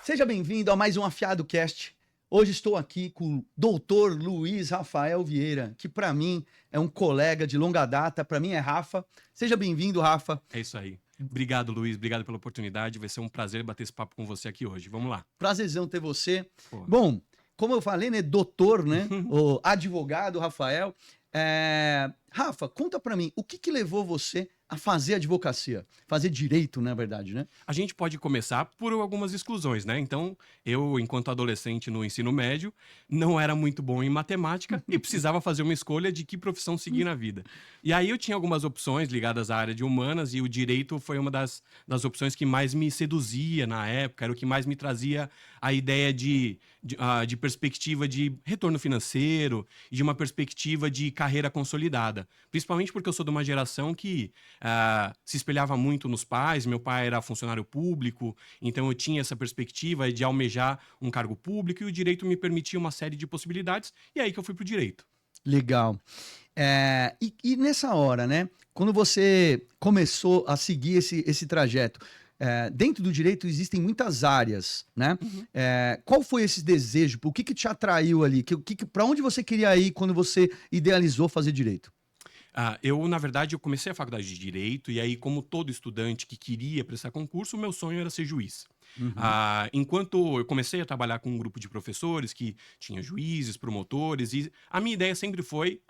Seja bem-vindo a mais um Afiado Cast. Hoje estou aqui com o Dr. Luiz Rafael Vieira, que para mim é um colega de longa data, para mim é Rafa. Seja bem-vindo, Rafa. É isso aí. Obrigado, Luiz. Obrigado pela oportunidade. Vai ser um prazer bater esse papo com você aqui hoje. Vamos lá. Prazerzão ter você. Pô. Bom, como eu falei, né, doutor, né, o advogado Rafael. Rafa, conta para mim, o que levou você a fazer advocacia? Fazer direito, na verdade, né? A gente pode começar por algumas exclusões, né? Então, eu, enquanto adolescente no ensino médio, não era muito bom em matemática e precisava fazer uma escolha de que profissão seguir na vida. E aí eu tinha algumas opções ligadas à área de humanas e o direito foi uma das opções que mais me seduzia na época, era o que mais me trazia a ideia de perspectiva de retorno financeiro e de uma perspectiva de carreira consolidada. Principalmente porque eu sou de uma geração que se espelhava muito nos pais. Meu pai era funcionário público, então eu tinha essa perspectiva de almejar um cargo público e o direito me permitia uma série de possibilidades, e é aí que eu fui pro direito. Legal. E nessa hora, né, quando você começou a seguir esse trajeto, dentro do direito existem muitas áreas, né? Uhum. Qual foi esse desejo? O que te atraiu ali? Para onde você queria ir quando você idealizou fazer direito? Na verdade, eu comecei a faculdade de Direito, e aí, como todo estudante que queria prestar concurso, o meu sonho era ser juiz. Uhum. Enquanto eu comecei a trabalhar com um grupo de professores que tinha juízes, promotores, e a minha ideia sempre foi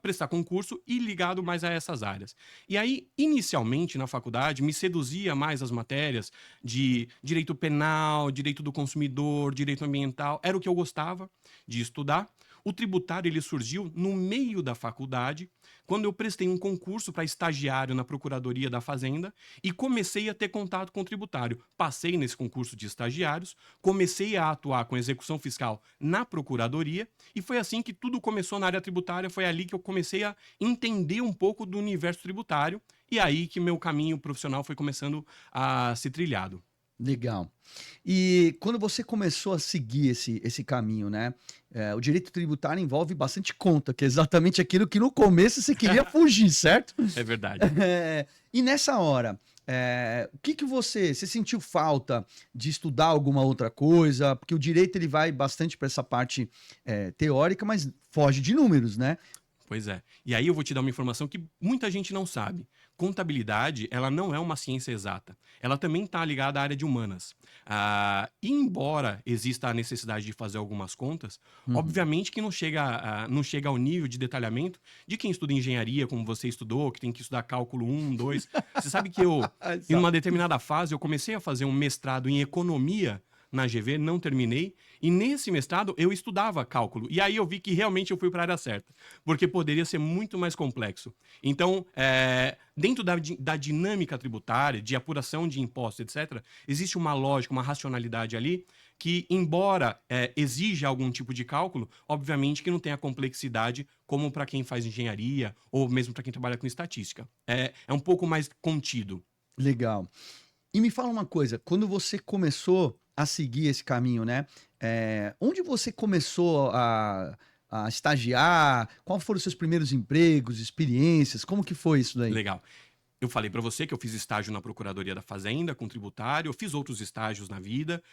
prestar concurso e ligado mais a essas áreas. E aí, inicialmente, na faculdade, me seduzia mais as matérias de direito penal, direito do consumidor, direito ambiental, era o que eu gostava de estudar. O tributário ele surgiu no meio da faculdade, quando eu prestei um concurso para estagiário na Procuradoria da Fazenda e comecei a ter contato com o tributário. Passei nesse concurso de estagiários, comecei a atuar com execução fiscal na Procuradoria e foi assim que tudo começou na área tributária. Foi ali que eu comecei a entender um pouco do universo tributário e aí que meu caminho profissional foi começando a ser trilhado. Legal. E quando você começou a seguir esse caminho, né? O direito tributário envolve bastante conta, que é exatamente aquilo que no começo você queria fugir, certo? É verdade. E nessa hora, o que você sentiu falta de estudar alguma outra coisa? Porque o direito ele vai bastante para essa parte teórica, mas foge de números, né? Pois é. E aí eu vou te dar uma informação que muita gente não sabe. Contabilidade, ela não é uma ciência exata. Ela também está ligada à área de humanas. E embora exista a necessidade de fazer algumas contas, obviamente que não chega ao nível de detalhamento de quem estuda engenharia, como você estudou, que tem que estudar cálculo 1, 2. Você sabe que em uma determinada fase, eu comecei a fazer um mestrado em economia na GV, não terminei, e nesse mestrado eu estudava cálculo, e aí eu vi que realmente eu fui para a área certa, porque poderia ser muito mais complexo. Então, dentro da dinâmica tributária, de apuração de impostos, etc., existe uma lógica, uma racionalidade ali, que embora exija algum tipo de cálculo, obviamente que não tem a complexidade como para quem faz engenharia, ou mesmo para quem trabalha com estatística. É um pouco mais contido. Legal. E me fala uma coisa, quando você começou a seguir esse caminho, né? Onde você começou a estagiar? Quais foram os seus primeiros empregos, experiências? Como que foi isso daí? Legal. Eu falei para você que eu fiz estágio na Procuradoria da Fazenda, com tributário, eu fiz outros estágios na vida.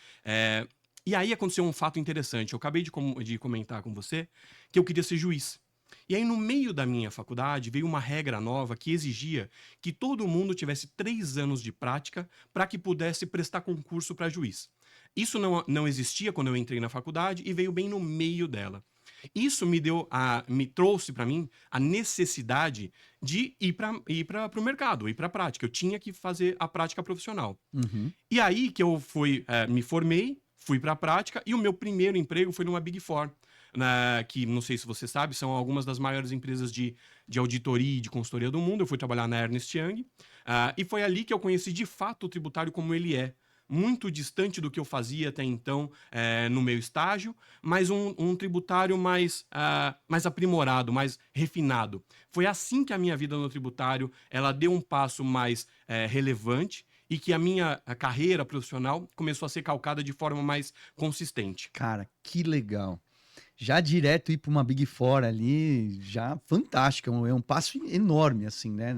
E aí aconteceu um fato interessante. Eu acabei de comentar com você que eu queria ser juiz. E aí, no meio da minha faculdade, veio uma regra nova que exigia que todo mundo tivesse 3 anos de prática para que pudesse prestar concurso para juiz. Isso não existia quando eu entrei na faculdade e veio bem no meio dela. Isso me trouxe para mim a necessidade de ir para o mercado, ir para a prática. Eu tinha que fazer a prática profissional. Uhum. E aí que eu me formei, fui para a prática e o meu primeiro emprego foi numa Big Four, que não sei se você sabe, são algumas das maiores empresas de auditoria e de consultoria do mundo. Eu fui trabalhar na Ernst Young, e foi ali que eu conheci de fato o tributário como ele é. Muito distante do que eu fazia até então no meu estágio, mas um tributário mais aprimorado, mais refinado. Foi assim que a minha vida no tributário ela deu um passo mais relevante e que a minha carreira profissional começou a ser calcada de forma mais consistente. Cara, que legal. Já direto ir para uma Big Four ali, já fantástico. É um passo enorme, assim, né?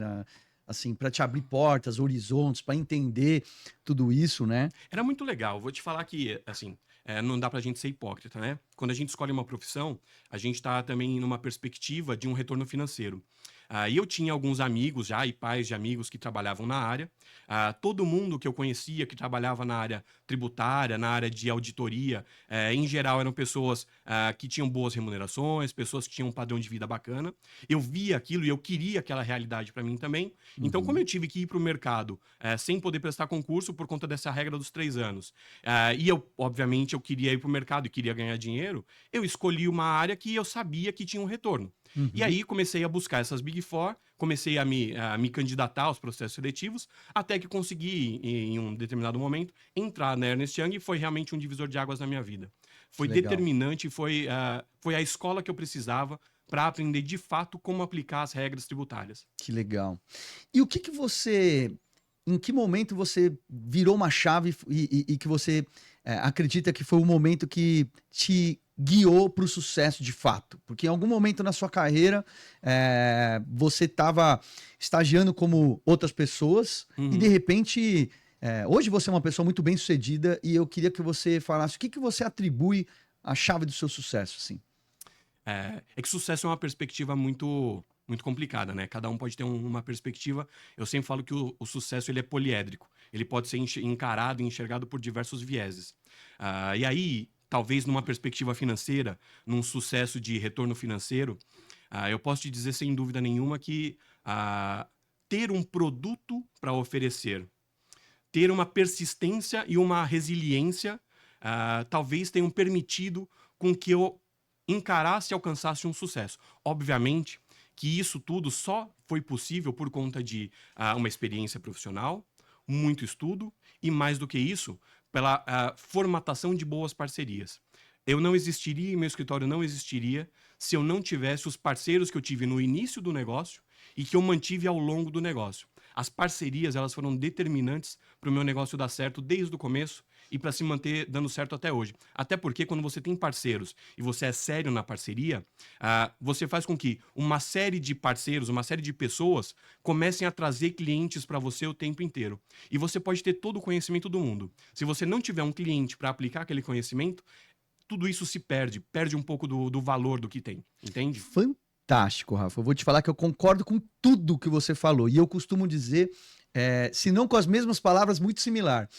assim, para te abrir portas, horizontes, para entender tudo isso, né? Era muito legal. Vou te falar que, assim, não dá pra gente ser hipócrita, né? Quando a gente escolhe uma profissão, a gente tá também numa perspectiva de um retorno financeiro. E eu tinha alguns amigos já e pais de amigos que trabalhavam na área. Todo mundo que eu conhecia que trabalhava na área tributária, na área de auditoria, em geral eram pessoas que tinham boas remunerações, pessoas que tinham um padrão de vida bacana. Eu via aquilo e eu queria aquela realidade para mim também. Então, como Uhum. eu tive que ir para o mercado sem poder prestar concurso por conta dessa regra dos 3 anos, e eu, obviamente, eu queria ir para o mercado e queria ganhar dinheiro, eu escolhi uma área que eu sabia que tinha um retorno. E Uhum. aí comecei a buscar essas Big Four, comecei a me candidatar aos processos seletivos, até que consegui, em um determinado momento, entrar na Ernst Young e foi realmente um divisor de águas na minha vida. Que Foi legal. determinante, foi a escola que eu precisava para aprender de fato como aplicar as regras tributárias. Que legal. E o que que você, em que momento você virou uma chave e que você acredita que foi o momento que te guiou para o sucesso de fato? Porque em algum momento na sua carreira você estava estagiando como outras pessoas e de Uhum. repente hoje você é uma pessoa muito bem sucedida e eu queria que você falasse o que que você atribui à chave do seu sucesso, assim. É que sucesso é uma perspectiva muito muito complicada, né? Cada um pode ter uma perspectiva. Eu sempre falo que o sucesso ele é poliédrico. Ele pode ser encarado e enxergado por diversos vieses. E aí, talvez numa perspectiva financeira, num sucesso de retorno financeiro, eu posso te dizer sem dúvida nenhuma que ter um produto para oferecer, ter uma persistência e uma resiliência, talvez tenham permitido com que eu encarasse e alcançasse um sucesso. Obviamente que isso tudo só foi possível por conta de uma experiência profissional, muito estudo e, mais do que isso, pela formatação de boas parcerias. Eu não existiria e meu escritório não existiria se eu não tivesse os parceiros que eu tive no início do negócio e que eu mantive ao longo do negócio. As parcerias, elas foram determinantes para o meu negócio dar certo desde o começo e para se manter dando certo até hoje. Até porque quando você tem parceiros e você é sério na parceria, você faz com que uma série de parceiros, uma série de pessoas comecem a trazer clientes para você o tempo inteiro. E você pode ter todo o conhecimento do mundo. Se você não tiver um cliente para aplicar aquele conhecimento, tudo isso se perde, perde um pouco do valor do que tem, entende? Fantástico, Rafa. Eu vou te falar que eu concordo com tudo que você falou. E eu costumo dizer, se não com as mesmas palavras, muito similar.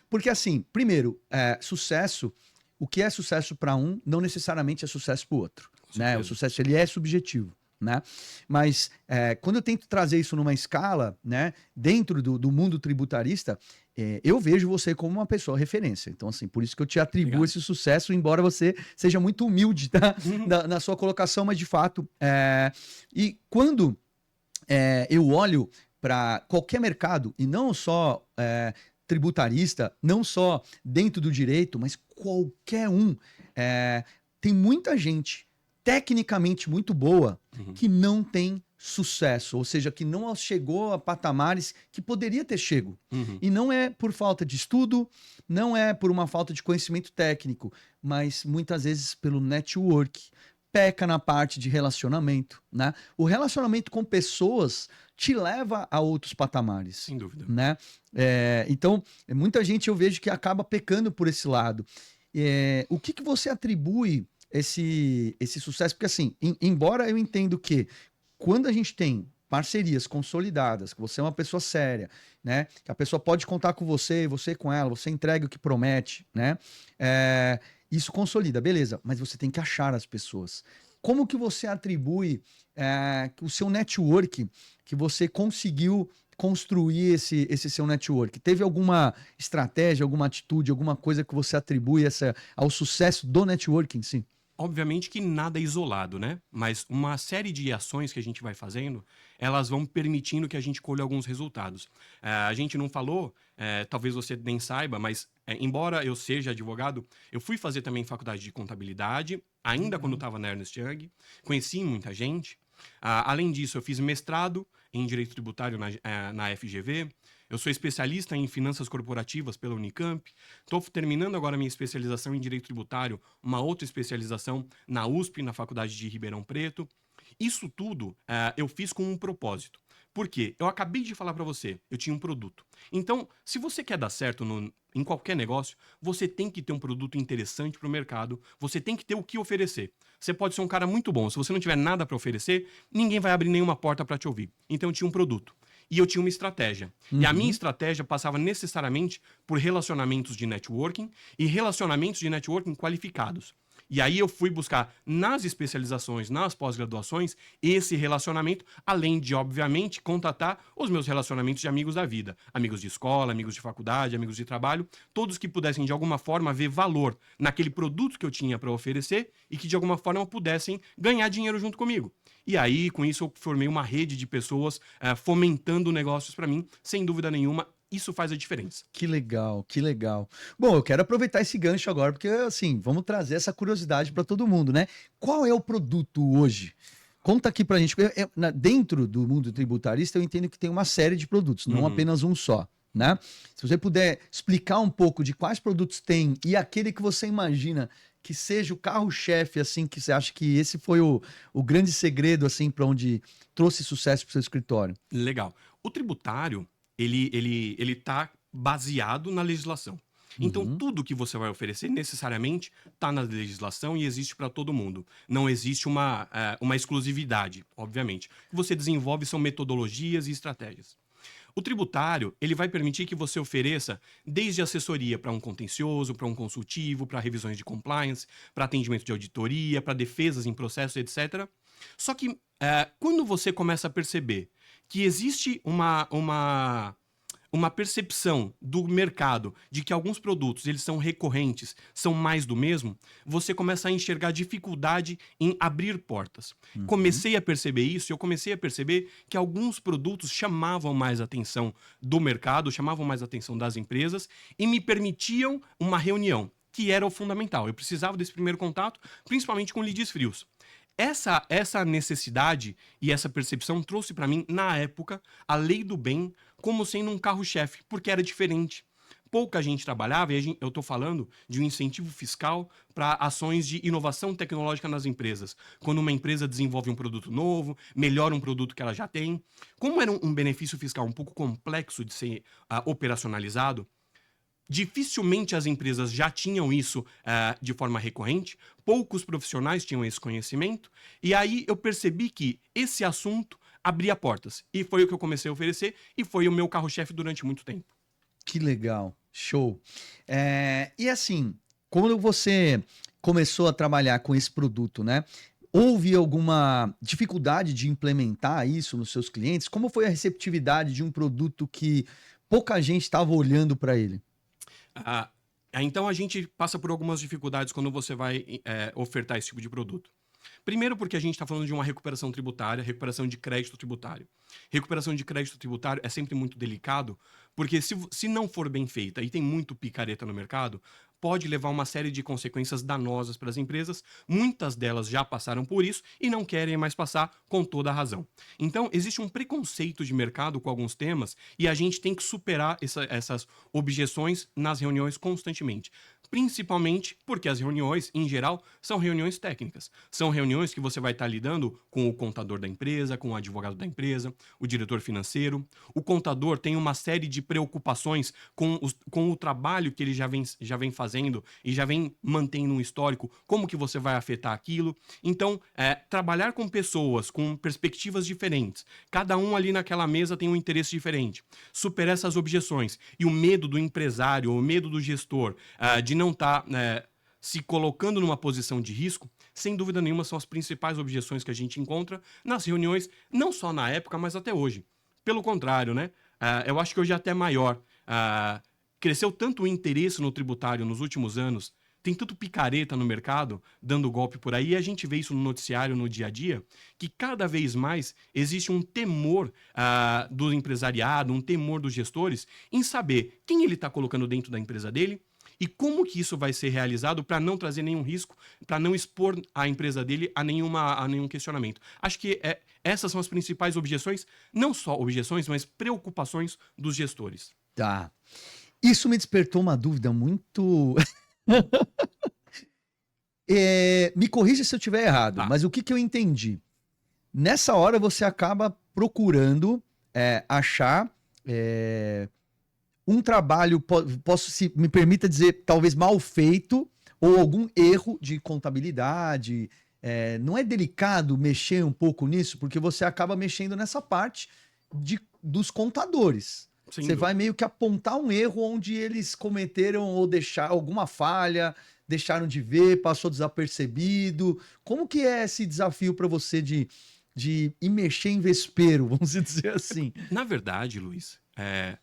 Porque, assim, primeiro, sucesso, o que é sucesso para um, não necessariamente é sucesso para o outro. Com Né? O certeza. sucesso ele é subjetivo. Né? Mas quando eu tento trazer isso numa escala, né, dentro do mundo tributarista, eu vejo você como uma pessoa referência. Então, assim, por isso que eu te atribuo Obrigado. esse sucesso, embora você seja muito humilde, tá? Na sua colocação, mas de fato. E quando eu olho para qualquer mercado, e não só tributarista, não só dentro do direito, mas qualquer um, tem muita gente tecnicamente muito boa Uhum. que não tem sucesso, ou seja, que não chegou a patamares que poderia ter chego. Uhum. E não é por falta de estudo, não é por uma falta de conhecimento técnico, mas muitas vezes pelo network. Peca na parte de relacionamento, né? O relacionamento com pessoas te leva a outros patamares, Sem dúvida. né? Então, muita gente eu vejo que acaba pecando por esse lado. O que que você atribui esse sucesso? Porque assim, embora eu entendo que quando a gente tem parcerias consolidadas, que você é uma pessoa séria, né? Que a pessoa pode contar com você, você com ela, você entrega o que promete, né? Isso consolida, beleza, mas você tem que achar as pessoas. Como que você atribui o seu network que você conseguiu construir esse seu network? Teve alguma estratégia, alguma atitude, alguma coisa que você atribui ao sucesso do networking, sim? Obviamente que nada é isolado, né? Mas uma série de ações que a gente vai fazendo, elas vão permitindo que a gente colha alguns resultados. A gente não falou, talvez você nem saiba, mas embora eu seja advogado, eu fui fazer também faculdade de contabilidade, ainda quando Legal. estava na Ernst Young, conheci muita gente. Além disso, eu fiz mestrado em Direito Tributário na FGV, eu sou especialista em finanças corporativas pela Unicamp, estou terminando agora minha especialização em Direito Tributário, uma outra especialização na USP, na Faculdade de Ribeirão Preto. Isso tudo eu fiz com um propósito, Por quê? Eu acabei de falar para você, eu tinha um produto. Então, se você quer dar certo em qualquer negócio, você tem que ter um produto interessante para o mercado, você tem que ter o que oferecer. Você pode ser um cara muito bom, se você não tiver nada para oferecer, ninguém vai abrir nenhuma porta para te ouvir. Então, eu tinha um produto. E eu tinha uma estratégia. E a minha estratégia passava necessariamente por relacionamentos de networking e relacionamentos de networking qualificados. E aí eu fui buscar nas especializações, nas pós-graduações, esse relacionamento, além de, obviamente, contatar os meus relacionamentos de amigos da vida. Amigos de escola, amigos de faculdade, amigos de trabalho, todos que pudessem, de alguma forma, ver valor naquele produto que eu tinha para oferecer e que, de alguma forma, pudessem ganhar dinheiro junto comigo. E aí, com isso, eu formei uma rede de pessoas fomentando negócios para mim, sem dúvida nenhuma. Isso faz a diferença. Que legal, que legal. Bom, eu quero aproveitar esse gancho agora, porque assim, vamos trazer essa curiosidade para todo mundo, né? Qual é o produto hoje? Conta aqui pra gente. Dentro do mundo tributarista, eu entendo que tem uma série de produtos, não apenas um só, né? Se você puder explicar um pouco de quais produtos tem e aquele que você imagina que seja o carro-chefe, assim, que você acha que esse foi o grande segredo, assim, para onde trouxe sucesso para o seu escritório. Legal. O tributário, ele tá baseado na legislação. Então, tudo que você vai oferecer necessariamente está na legislação e existe para todo mundo. Não existe uma exclusividade, obviamente. O que você desenvolve são metodologias e estratégias. O tributário, ele vai permitir que você ofereça desde assessoria para um contencioso, para um consultivo, para revisões de compliance, para atendimento de auditoria, para defesas em processos, etc. Só que quando você começa a perceber que existe uma percepção do mercado de que alguns produtos eles são recorrentes, são mais do mesmo, você começa a enxergar dificuldade em abrir portas. Comecei a perceber isso e eu comecei a perceber que alguns produtos chamavam mais atenção do mercado, chamavam mais atenção das empresas e me permitiam uma reunião, que era o fundamental. Eu precisava desse primeiro contato, principalmente com leads frios. Essa necessidade e essa percepção trouxe para mim, na época, a lei do bem como sendo um carro-chefe, porque era diferente. Pouca gente trabalhava, e eu estou falando de um incentivo fiscal para ações de inovação tecnológica nas empresas. Quando uma empresa desenvolve um produto novo, melhora um produto que ela já tem. Como era um benefício fiscal um pouco complexo de ser operacionalizado, dificilmente as empresas já tinham isso de forma recorrente, poucos profissionais tinham esse conhecimento, e aí eu percebi que esse assunto abria portas. E foi o que eu comecei a oferecer, e foi o meu carro-chefe durante muito tempo. Que legal, show. E assim, quando você começou a trabalhar com esse produto, né? Houve alguma dificuldade de implementar isso nos seus clientes? Como foi a receptividade de um produto que pouca gente estava olhando para ele? Então a gente passa por algumas dificuldades quando você vai ofertar esse tipo de produto. Primeiro porque a gente está falando de uma recuperação tributária, recuperação de crédito tributário. Recuperação de crédito tributário é sempre muito delicado, porque se não for bem feita e tem muito picareta no mercado, pode levar uma série de consequências danosas para as empresas. Muitas delas já passaram por isso e não querem mais passar, com toda a razão. Então, existe um preconceito de mercado com alguns temas e a gente tem que superar essas objeções nas reuniões constantemente. Principalmente porque as reuniões, em geral, são reuniões técnicas. São reuniões que você vai estar lidando com o contador da empresa, com o advogado da empresa, o diretor financeiro. O contador tem uma série de preocupações com o trabalho que ele já vem fazendo e já vem mantendo um histórico, como que você vai afetar aquilo. Então, trabalhar com pessoas com perspectivas diferentes, cada um ali naquela mesa tem um interesse diferente. Superar essas objeções e o medo do empresário, o medo do gestor de não estar se colocando numa posição de risco, sem dúvida nenhuma são as principais objeções que a gente encontra nas reuniões, não só na época, mas até hoje. Pelo contrário, né? Eu acho que hoje é até maior. Cresceu tanto o interesse no tributário nos últimos anos, tem tanto picareta no mercado, dando golpe por aí, e a gente vê isso no noticiário, no dia a dia, que cada vez mais existe um temor do empresariado, um temor dos gestores em saber quem ele está colocando dentro da empresa dele, e como que isso vai ser realizado para não trazer nenhum risco, para não expor a empresa dele a nenhum questionamento. Acho que essas são as principais objeções, não só objeções, mas preocupações dos gestores. Tá. Isso me despertou uma dúvida muito... me corrija se eu estiver errado, mas o que eu entendi? Nessa hora você acaba procurando achar um trabalho, posso, se me permita dizer, talvez mal feito, ou algum erro de contabilidade. Não é delicado mexer um pouco nisso, porque você acaba mexendo nessa parte dos contadores. Sem Você dúvida. vai meio que apontar um erro onde eles cometeram ou deixaram alguma falha, deixaram de ver, passou desapercebido. Como que é esse desafio para você de ir mexer em vespeiro, vamos dizer assim? Na verdade, Luiz,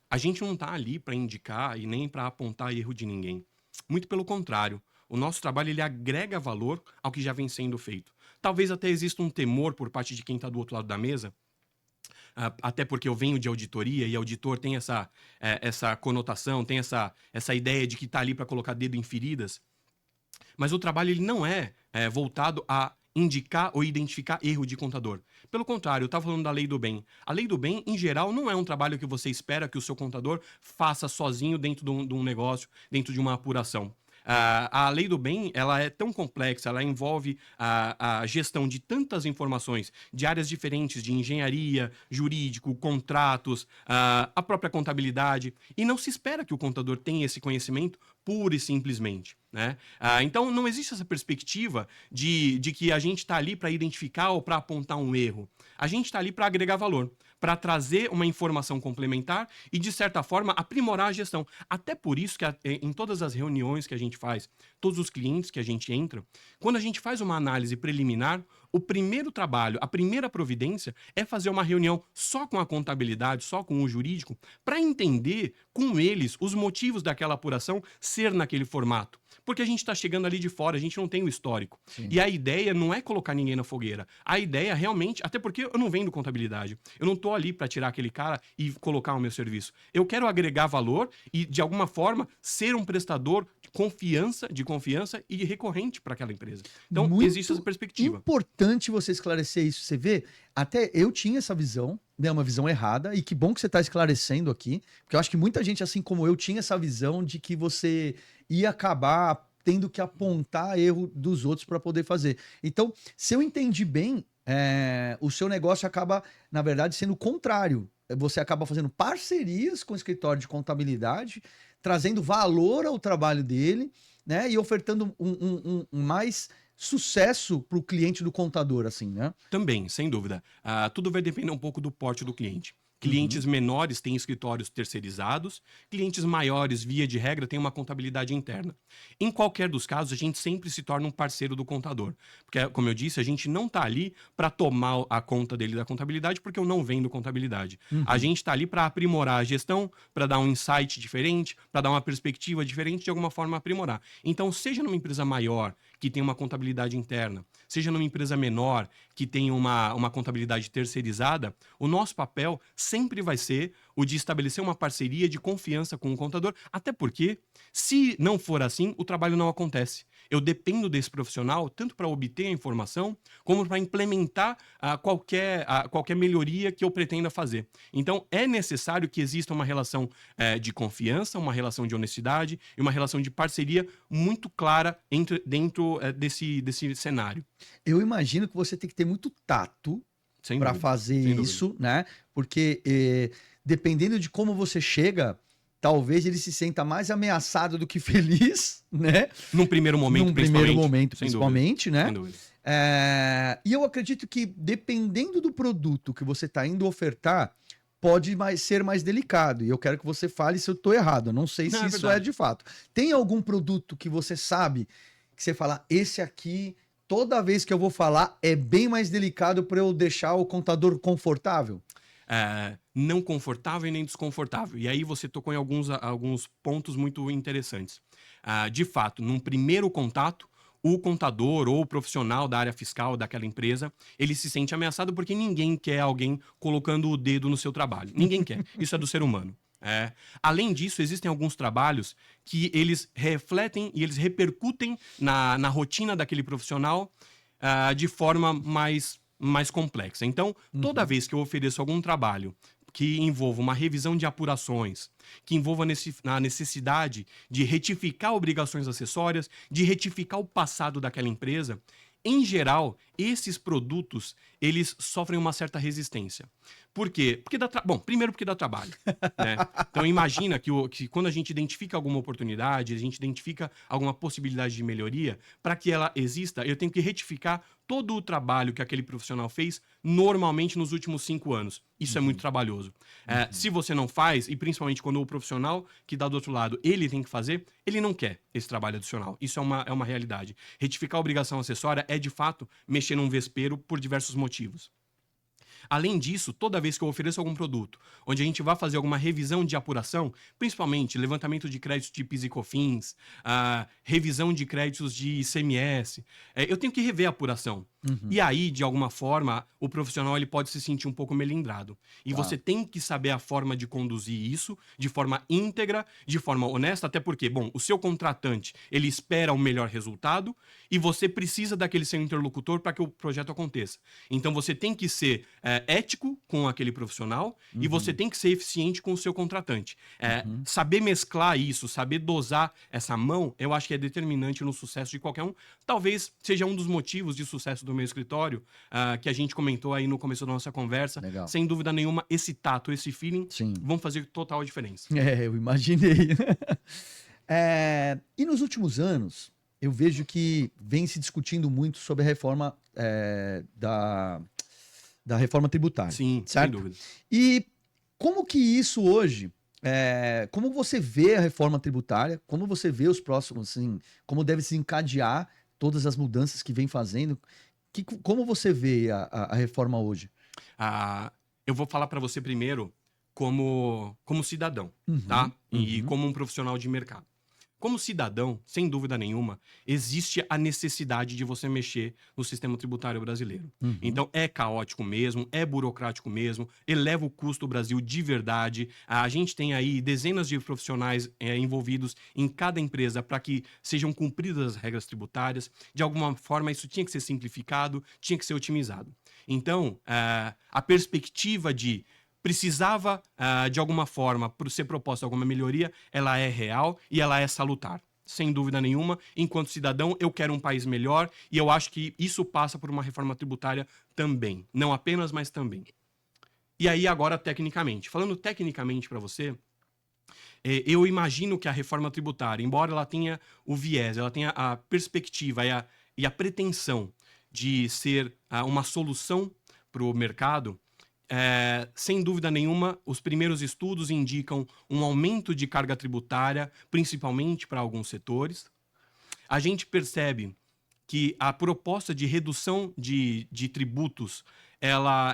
a gente não está ali para indicar e nem para apontar erro de ninguém. Muito pelo contrário. O nosso trabalho ele agrega valor ao que já vem sendo feito. Talvez até exista um temor por parte de quem está do outro lado da mesa, até porque eu venho de auditoria e auditor tem essa conotação, tem essa ideia de que está ali para colocar dedo em feridas. Mas o trabalho ele não é voltado a indicar ou identificar erro de contador. Pelo contrário, eu estava falando da lei do bem. A lei do bem, em geral, não é um trabalho que você espera que o seu contador faça sozinho dentro de um negócio, dentro de uma apuração. A lei do bem ela é tão complexa, ela envolve a gestão de tantas informações de áreas diferentes, de engenharia, jurídico, contratos, a própria contabilidade, e não se espera que o contador tenha esse conhecimento pura e simplesmente. Né? Então, não existe essa perspectiva de que a gente está ali para identificar ou para apontar um erro. A gente está ali para agregar valor, para trazer uma informação complementar e, de certa forma, aprimorar a gestão. Até por isso que em todas as reuniões que a gente faz, todos os clientes que a gente entra, quando a gente faz uma análise preliminar, o primeiro trabalho, a primeira providência é fazer uma reunião só com a contabilidade, só com o jurídico, para entender com eles os motivos daquela apuração ser naquele formato. Porque a gente está chegando ali de fora, a gente não tem o histórico. Sim. E a ideia não é colocar ninguém na fogueira. A ideia realmente, até porque eu não vendo contabilidade. Eu não estou ali para tirar aquele cara e colocar o meu serviço. Eu quero agregar valor e, de alguma forma, ser um prestador de confiança e recorrente para aquela empresa. Então, Muito existe essa perspectiva. Importante você esclarecer isso. Você vê, até eu tinha essa visão, né, uma visão errada, e que bom que você está esclarecendo aqui, porque eu acho que muita gente, assim como eu, tinha essa visão de que você ia acabar tendo que apontar erro dos outros para poder fazer. Então, se eu entendi bem, o seu negócio acaba, na verdade, sendo o contrário. Você acaba fazendo parcerias com o escritório de contabilidade, trazendo valor ao trabalho dele, né, e ofertando um mais sucesso para o cliente do contador, assim, né? Também, sem dúvida. Tudo vai depender um pouco do porte do cliente. Clientes menores têm escritórios terceirizados, clientes maiores, via de regra, têm uma contabilidade interna. Em qualquer dos casos, a gente sempre se torna um parceiro do contador. Porque, como eu disse, a gente não está ali para tomar a conta dele da contabilidade, porque eu não vendo contabilidade. A gente está ali para aprimorar a gestão, para dar um insight diferente, para dar uma perspectiva diferente, de alguma forma aprimorar. Então, seja numa empresa maior, que tem uma contabilidade interna, seja numa empresa menor, que tem uma contabilidade terceirizada, o nosso papel sempre vai ser o de estabelecer uma parceria de confiança com o contador, até porque, se não for assim, o trabalho não acontece. Eu dependo desse profissional tanto para obter a informação, como para implementar qualquer melhoria que eu pretenda fazer. Então, é necessário que exista uma relação de confiança, uma relação de honestidade e uma relação de parceria muito clara dentro desse cenário. Eu imagino que você tem que ter muito tato Sem para dúvida, fazer sem dúvida. isso, né? Porque dependendo de como você chega, talvez ele se sinta mais ameaçado do que feliz, né? Num primeiro momento, Num primeiro momento, Sem principalmente, né? Sem dúvida. E eu acredito que, dependendo do produto que você está indo ofertar, pode ser mais delicado. E eu quero que você fale se eu estou errado. Eu não sei se Não, é isso verdade. é de fato. Tem algum produto que você sabe que você fala, esse aqui, toda vez que eu vou falar, é bem mais delicado para eu deixar o contador confortável? Não confortável e nem desconfortável. E aí você tocou em alguns pontos muito interessantes. De fato, num primeiro contato, o contador ou o profissional da área fiscal daquela empresa, ele se sente ameaçado porque ninguém quer alguém colocando o dedo no seu trabalho. Ninguém quer. Isso é do ser humano. Além disso, existem alguns trabalhos que eles refletem e eles repercutem na rotina daquele profissional de forma mais complexa. Então, toda vez que eu ofereço algum trabalho que envolva uma revisão de apurações, que envolva a necessidade de retificar obrigações acessórias, de retificar o passado daquela empresa, em geral, esses produtos, eles sofrem uma certa resistência. Por quê? Porque bom, primeiro porque dá trabalho, né? Então imagina que quando a gente identifica alguma oportunidade, a gente identifica alguma possibilidade de melhoria, para que ela exista, eu tenho que retificar todo o trabalho que aquele profissional fez normalmente nos últimos 5 anos. Isso é muito trabalhoso. Se você não faz, e principalmente quando o profissional que dá do outro lado, ele tem que fazer, ele não quer esse trabalho adicional. Isso é uma realidade. Retificar a obrigação acessória é, de fato, mexer num vespeiro por diversos motivos. Além disso, toda vez que eu ofereço algum produto, onde a gente vai fazer alguma revisão de apuração, principalmente levantamento de créditos de PIS e COFINS, revisão de créditos de ICMS, eu tenho que rever a apuração. E aí, de alguma forma, o profissional ele pode se sentir um pouco melindrado. E você tem que saber a forma de conduzir isso de forma íntegra, de forma honesta, até porque, bom, o seu contratante, ele espera um melhor resultado e você precisa daquele seu interlocutor para que o projeto aconteça. Então, você tem que ser ético com aquele profissional e você tem que ser eficiente com o seu contratante. Saber mesclar isso, saber dosar essa mão, eu acho que é determinante no sucesso de qualquer um. Talvez seja um dos motivos de sucesso do meu escritório, que a gente comentou aí no começo da nossa conversa. Legal. Sem dúvida nenhuma, esse tato, esse feeling Sim. vão fazer total diferença. Eu imaginei. E nos últimos anos, eu vejo que vem se discutindo muito sobre a reforma da reforma tributária. Sim, certo? sem dúvida. E como que isso hoje, como você vê a reforma tributária, como você vê os próximos, assim, como deve se encadear todas as mudanças que vem fazendo, como você vê a reforma hoje? Eu vou falar para você primeiro como cidadão, tá? E como um profissional de mercado. Como cidadão, sem dúvida nenhuma, existe a necessidade de você mexer no sistema tributário brasileiro. Então, é caótico mesmo, é burocrático mesmo, eleva o custo do Brasil de verdade. A gente tem aí dezenas de profissionais envolvidos em cada empresa para que sejam cumpridas as regras tributárias. De alguma forma, isso tinha que ser simplificado, tinha que ser otimizado. Então, a perspectiva de precisava, de alguma forma, ser proposta alguma melhoria, ela é real e ela é salutar. Sem dúvida nenhuma, enquanto cidadão, eu quero um país melhor e eu acho que isso passa por uma reforma tributária também. Não apenas, mas também. E aí, agora, tecnicamente. Falando tecnicamente para você, eu imagino que a reforma tributária, embora ela tenha o viés, ela tenha a perspectiva e a pretensão de ser uma solução para o mercado, sem dúvida nenhuma, os primeiros estudos indicam um aumento de carga tributária, principalmente para alguns setores. A gente percebe que a proposta de redução de tributos,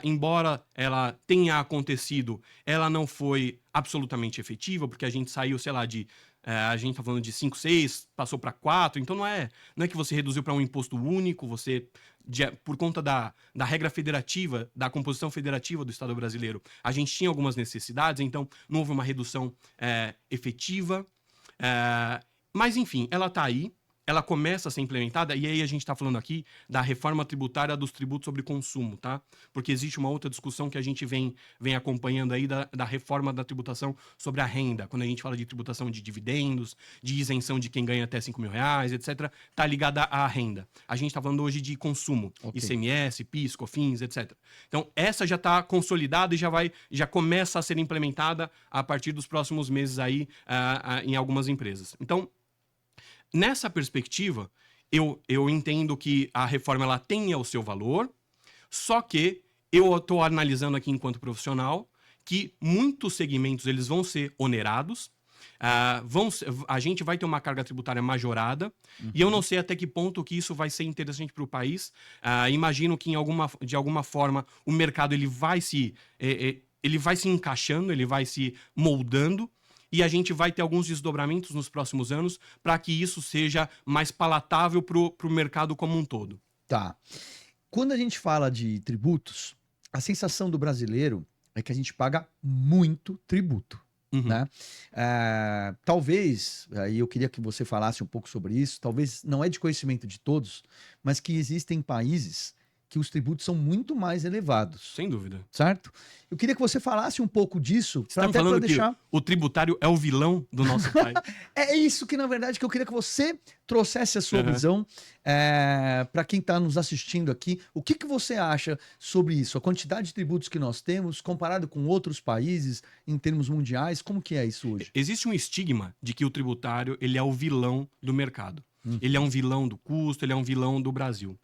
embora ela tenha acontecido, ela não foi absolutamente efetiva, porque a gente saiu, sei lá, a gente está falando de 5, 6, passou para 4, então não é que você reduziu para um imposto único, por conta da regra federativa, da composição federativa do Estado brasileiro, a gente tinha algumas necessidades, então não houve uma redução efetiva. Mas, enfim, ela está aí, ela começa a ser implementada, e aí a gente está falando aqui da reforma tributária dos tributos sobre consumo, tá? Porque existe uma outra discussão que a gente vem acompanhando aí da reforma da tributação sobre a renda, quando a gente fala de tributação de dividendos, de isenção de quem ganha até R$5.000, etc., tá ligada à renda. A gente está falando hoje de consumo, ICMS, PIS, COFINS, etc. Então, essa já está consolidada e já começa a ser implementada a partir dos próximos meses aí em algumas empresas. Então, nessa perspectiva, eu entendo que a reforma ela tenha o seu valor, só que eu estou analisando aqui enquanto profissional que muitos segmentos eles vão ser onerados, a gente vai ter uma carga tributária majorada, e eu não sei até que ponto que isso vai ser interessante para o país. Imagino que de alguma forma o mercado ele vai se encaixando, ele vai se moldando, e a gente vai ter alguns desdobramentos nos próximos anos para que isso seja mais palatável para o mercado como um todo. Tá. Quando a gente fala de tributos, a sensação do brasileiro é que a gente paga muito tributo. Né? Talvez, aí eu queria que você falasse um pouco sobre isso, talvez não é de conhecimento de todos, mas que existem países que os tributos são muito mais elevados, Sem dúvida. certo? Eu queria que você falasse um pouco disso, Você tá me até para falando deixar... que o tributário é o vilão do nosso país? É isso que, na verdade, que eu queria que você trouxesse a sua Aham. visão para quem está nos assistindo aqui. O que, que você acha sobre isso? A quantidade de tributos que nós temos, comparado com outros países em termos mundiais, como que é isso hoje? Existe um estigma de que o tributário ele é o vilão do mercado. Ele é um vilão do custo, ele é um vilão do Brasil.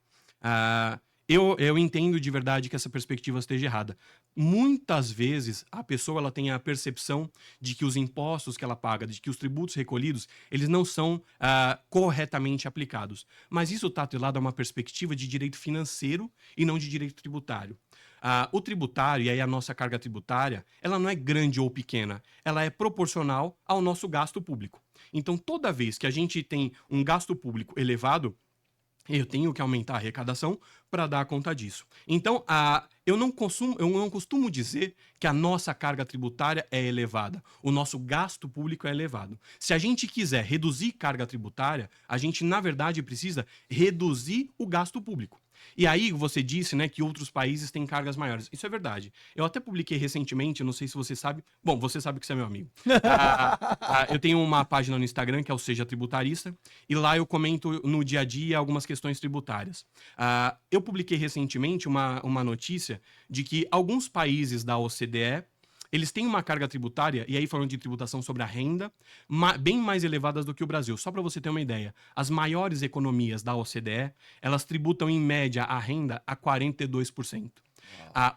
Eu entendo de verdade que essa perspectiva esteja errada. Muitas vezes a pessoa ela tem a percepção de que os impostos que ela paga, de que os tributos recolhidos, eles não são corretamente aplicados. Mas isso está atrelado a uma perspectiva de direito financeiro e não de direito tributário. O tributário, e aí a nossa carga tributária, ela não é grande ou pequena, ela é proporcional ao nosso gasto público. Então, toda vez que a gente tem um gasto público elevado, eu tenho que aumentar a arrecadação para dar conta disso. Então, eu não costumo dizer que a nossa carga tributária é elevada. O nosso gasto público é elevado. Se a gente quiser reduzir carga tributária, a gente, na verdade, precisa reduzir o gasto público. E aí você disse, né, que outros países têm cargas maiores. Isso é verdade. Eu até publiquei recentemente, não sei se você sabe. Bom, você sabe que você é meu amigo. Eu tenho uma página no Instagram que é o Seja Tributarista, e lá eu comento no dia a dia algumas questões tributárias. Eu publiquei recentemente uma notícia de que alguns países da OCDE eles têm uma carga tributária, e aí falando de tributação sobre a renda, bem mais elevadas do que o Brasil. Só para você ter uma ideia, as maiores economias da OCDE, elas tributam em média a renda a 42%.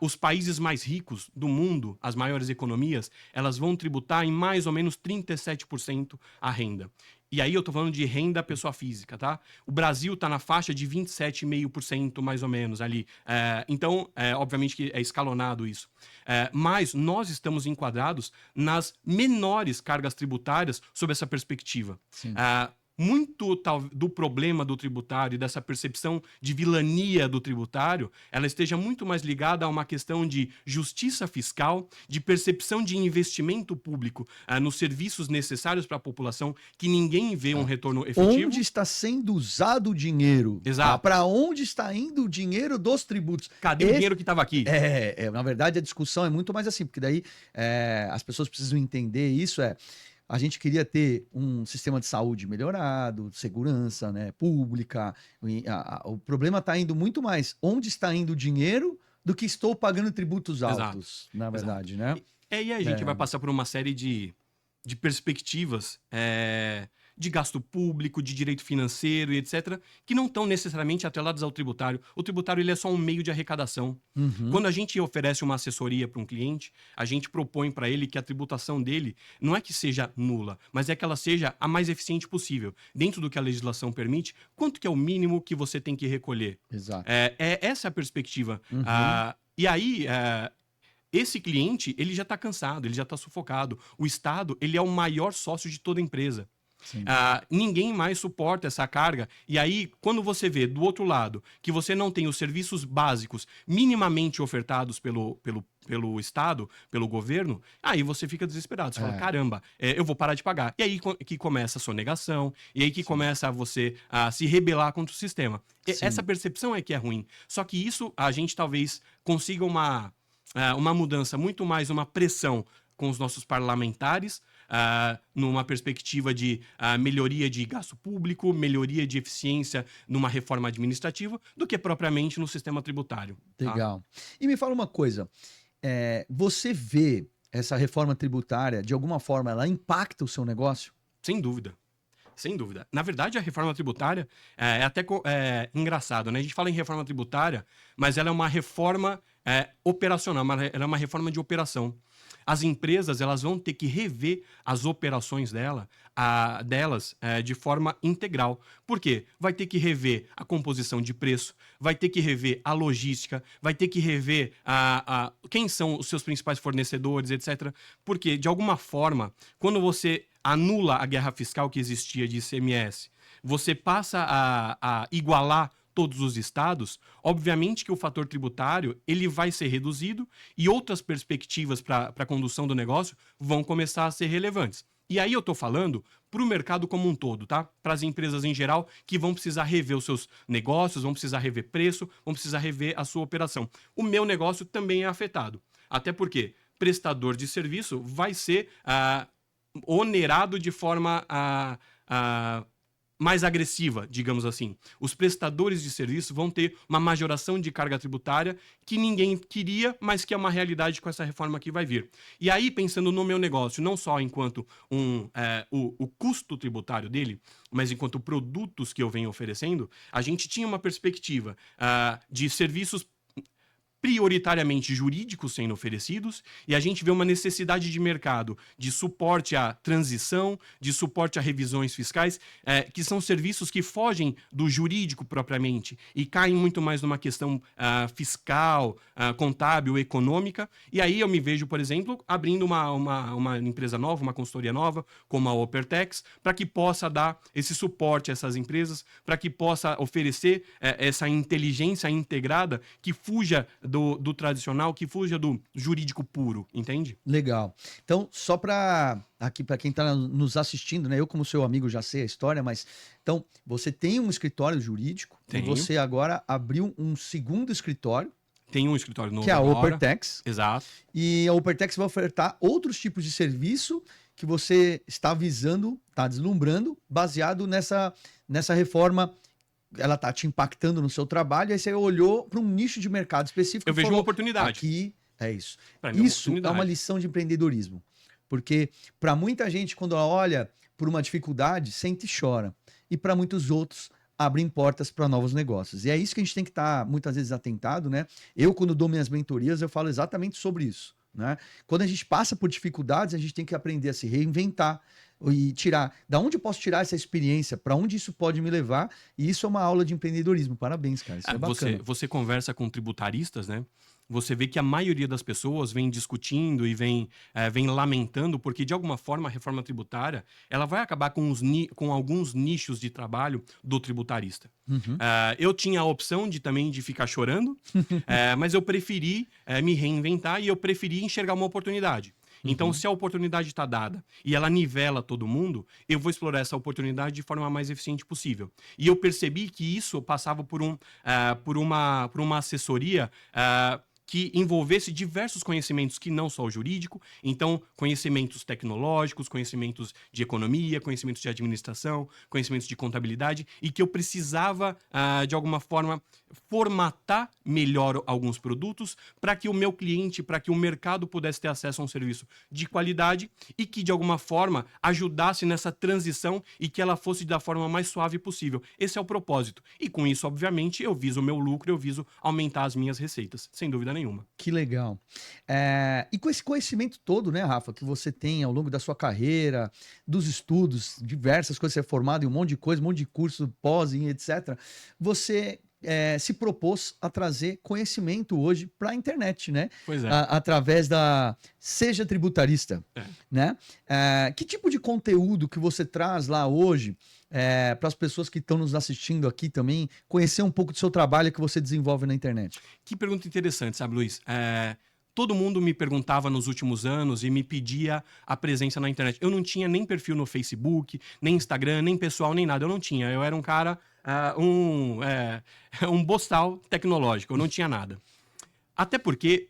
Os países mais ricos do mundo, as maiores economias, elas vão tributar em mais ou menos 37% a renda. E aí eu tô falando de renda pessoa física, tá? O Brasil tá na faixa de 27,5% mais ou menos ali. Então, obviamente que é escalonado isso. Mas nós estamos enquadrados nas menores cargas tributárias sob essa perspectiva. Sim. Muito do problema do tributário e dessa percepção de vilania do tributário, ela esteja muito mais ligada a uma questão de justiça fiscal, de percepção de investimento público nos serviços necessários para a população, que ninguém vê um retorno efetivo. Onde está sendo usado o dinheiro? Exato. Para onde está indo o dinheiro dos tributos? Cadê o dinheiro que estava aqui? Na verdade, a discussão é muito mais assim, porque daí as pessoas precisam entender isso. A gente queria ter um sistema de saúde melhorado, segurança, né, pública. O problema está indo muito mais onde está indo o dinheiro do que estou pagando tributos altos, na verdade, né? E aí a gente vai passar por uma série de perspectivas de gasto público, de direito financeiro e etc., que não estão necessariamente atreladas ao tributário. O tributário ele é só um meio de arrecadação. Quando a gente oferece uma assessoria para um cliente, a gente propõe para ele que a tributação dele não é que seja nula, mas é que ela seja a mais eficiente possível. Dentro do que a legislação permite, quanto que é o mínimo que você tem que recolher? Exato. Essa é a perspectiva. E aí... esse cliente, ele já está cansado, ele já está sufocado. O Estado, ele é o maior sócio de toda a empresa. Ninguém mais suporta essa carga. E aí, quando você vê do outro lado que você não tem os serviços básicos minimamente ofertados pelo Estado, pelo governo, aí você fica desesperado. Você fala, caramba, eu vou parar de pagar. E aí que começa a sonegação, e aí que começa você a se rebelar contra o sistema. Essa percepção é que é ruim. Só que isso, a gente talvez consiga uma mudança, muito mais uma pressão com os nossos parlamentares, numa perspectiva de melhoria de gasto público, melhoria de eficiência numa reforma administrativa, do que propriamente no sistema tributário. Legal. E me fala uma coisa, você vê essa reforma tributária, de alguma forma, ela impacta o seu negócio? Sem dúvida. Sem dúvida. Na verdade, a reforma tributária é até engraçado, né? A gente fala em reforma tributária, mas ela é uma reforma operacional, ela é uma reforma de operação. As empresas elas vão ter que rever as operações delas de forma integral. Por quê? Vai ter que rever a composição de preço, vai ter que rever a logística, vai ter que rever quem são os seus principais fornecedores, etc. Porque, de alguma forma, quando você anula a guerra fiscal que existia de ICMS, você passa a igualar todos os estados, obviamente que o fator tributário ele vai ser reduzido e outras perspectivas para a condução do negócio vão começar a ser relevantes. E aí eu estou falando para o mercado como um todo, tá? Para as empresas em geral que vão precisar rever os seus negócios, vão precisar rever preço, vão precisar rever a sua operação. O meu negócio também é afetado. Até porque prestador de serviço vai ser onerado de forma mais agressiva, digamos assim. Os prestadores de serviço vão ter uma majoração de carga tributária que ninguém queria, mas que é uma realidade com essa reforma que vai vir. E aí, pensando no meu negócio, não só enquanto o custo tributário dele, mas enquanto produtos que eu venho oferecendo, a gente tinha uma perspectiva de serviços prioritariamente jurídicos sendo oferecidos, e a gente vê uma necessidade de mercado de suporte à transição, de suporte a revisões fiscais, que são serviços que fogem do jurídico propriamente e caem muito mais numa questão fiscal, contábil, econômica. E aí eu me vejo, por exemplo, abrindo uma empresa nova, uma consultoria nova, como a Opertex, para que possa dar esse suporte a essas empresas, para que possa oferecer essa inteligência integrada que fuja do tradicional, que fuja do jurídico puro, entende? Legal. Então, só para aqui para quem está nos assistindo, né? Eu como seu amigo já sei a história, mas então você tem um escritório jurídico e Tenho. você agora abriu um segundo escritório, Tem um escritório novo que é a agora. Opertex, Exato. e a Opertex vai ofertar outros tipos de serviço que você está visando, está deslumbrando, baseado nessa reforma. Ela tá te impactando no seu trabalho, aí você olhou para um nicho de mercado específico Eu e vejo falou, uma oportunidade. aqui é isso. Pra mim é uma Isso é uma oportunidade. lição de empreendedorismo. Porque para muita gente, quando ela olha por uma dificuldade, sente e chora. E para muitos outros, abrem portas para novos negócios. E é isso que a gente tem que estar muitas vezes atentado, né? Eu, quando dou minhas mentorias, eu falo exatamente sobre isso, né? Quando a gente passa por dificuldades, a gente tem que aprender a se reinventar e tirar. Da onde eu posso tirar essa experiência? Para onde isso pode me levar? E isso é uma aula de empreendedorismo. Parabéns, cara. Isso é bacana. Você conversa com tributaristas, né? Você vê que a maioria das pessoas vem discutindo e vem lamentando, porque de alguma forma a reforma tributária ela vai acabar com alguns nichos de trabalho do tributarista. Uhum. Eu tinha a opção também de ficar chorando, mas eu preferi me reinventar e eu preferi enxergar uma oportunidade. Então, se a oportunidade está dada e ela nivela todo mundo, eu vou explorar essa oportunidade de forma mais eficiente possível. E eu percebi que isso passava por uma assessoria que envolvesse diversos conhecimentos que não só o jurídico, então conhecimentos tecnológicos, conhecimentos de economia, conhecimentos de administração, conhecimentos de contabilidade, e que eu precisava, de alguma forma, formatar melhor alguns produtos para que o meu cliente, para que o mercado pudesse ter acesso a um serviço de qualidade e que, de alguma forma, ajudasse nessa transição e que ela fosse da forma mais suave possível. Esse é o propósito. E com isso, obviamente, eu viso o meu lucro, eu viso aumentar as minhas receitas, sem dúvida nenhuma. Que legal. E com esse conhecimento todo, né, Rafa, que você tem ao longo da sua carreira, dos estudos, diversas coisas, você é formado em um monte de coisa, um monte de curso, pós, e etc., você se propôs a trazer conhecimento hoje para a internet, né? Pois é. Através da Seja Tributarista, né? Que tipo de conteúdo que você traz lá hoje para as pessoas que estão nos assistindo aqui também conhecer um pouco do seu trabalho que você desenvolve na internet? Que pergunta interessante, sabe, Luiz? Todo mundo me perguntava nos últimos anos e me pedia a presença na internet. Eu não tinha nem perfil no Facebook, nem Instagram, nem pessoal, nem nada. Eu não tinha. Eu era um cara, um boçal tecnológico. Eu não tinha nada. Até porque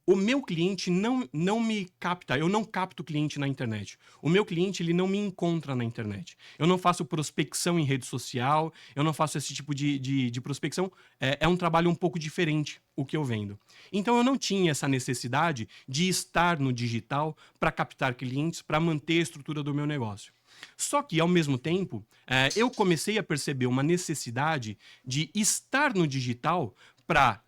o meu cliente não me capta, eu não capto o cliente na internet. O meu cliente, ele não me encontra na internet. Eu não faço prospecção em rede social, eu não faço esse tipo de prospecção. É um trabalho um pouco diferente o que eu vendo. Então, eu não tinha essa necessidade de estar no digital para captar clientes, para manter a estrutura do meu negócio. Só que, ao mesmo tempo, eu comecei a perceber uma necessidade de estar no digital para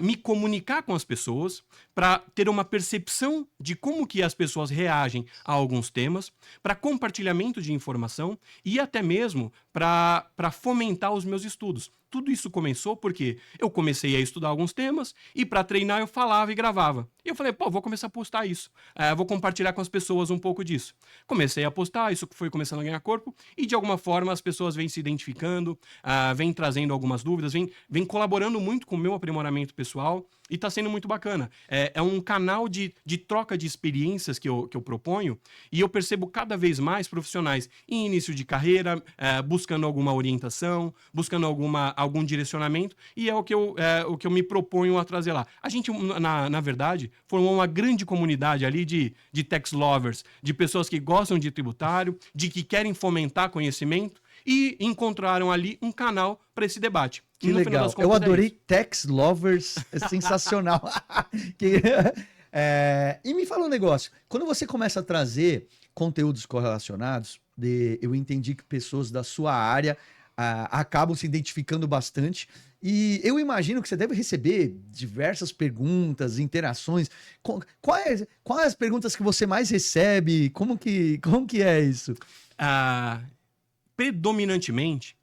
me comunicar com as pessoas, para ter uma percepção de como que as pessoas reagem a alguns temas, para compartilhamento de informação e até mesmo para fomentar os meus estudos. Tudo isso começou porque eu comecei a estudar alguns temas e para treinar eu falava e gravava. E eu falei, vou começar a postar isso. Vou compartilhar com as pessoas um pouco disso. Comecei a postar, isso foi começando a ganhar corpo e de alguma forma as pessoas vêm se identificando, vêm trazendo algumas dúvidas, vêm colaborando muito com o meu aprimoramento pessoal. E está sendo muito bacana. É um canal de troca de experiências que eu proponho, e eu percebo cada vez mais profissionais em início de carreira, buscando alguma orientação, buscando algum direcionamento, e é o que eu me proponho a trazer lá. A gente, na verdade, formou uma grande comunidade ali de tax lovers, de pessoas que gostam de tributário, de que querem fomentar conhecimento, e encontraram ali um canal para esse debate. Que legal. Eu adorei Tax Lovers, é sensacional. E me fala um negócio. Quando você começa a trazer conteúdos correlacionados, eu entendi que pessoas da sua área acabam se identificando bastante. E eu imagino que você deve receber diversas perguntas, interações. Quais as perguntas que você mais recebe? Como que é isso? Predominantemente,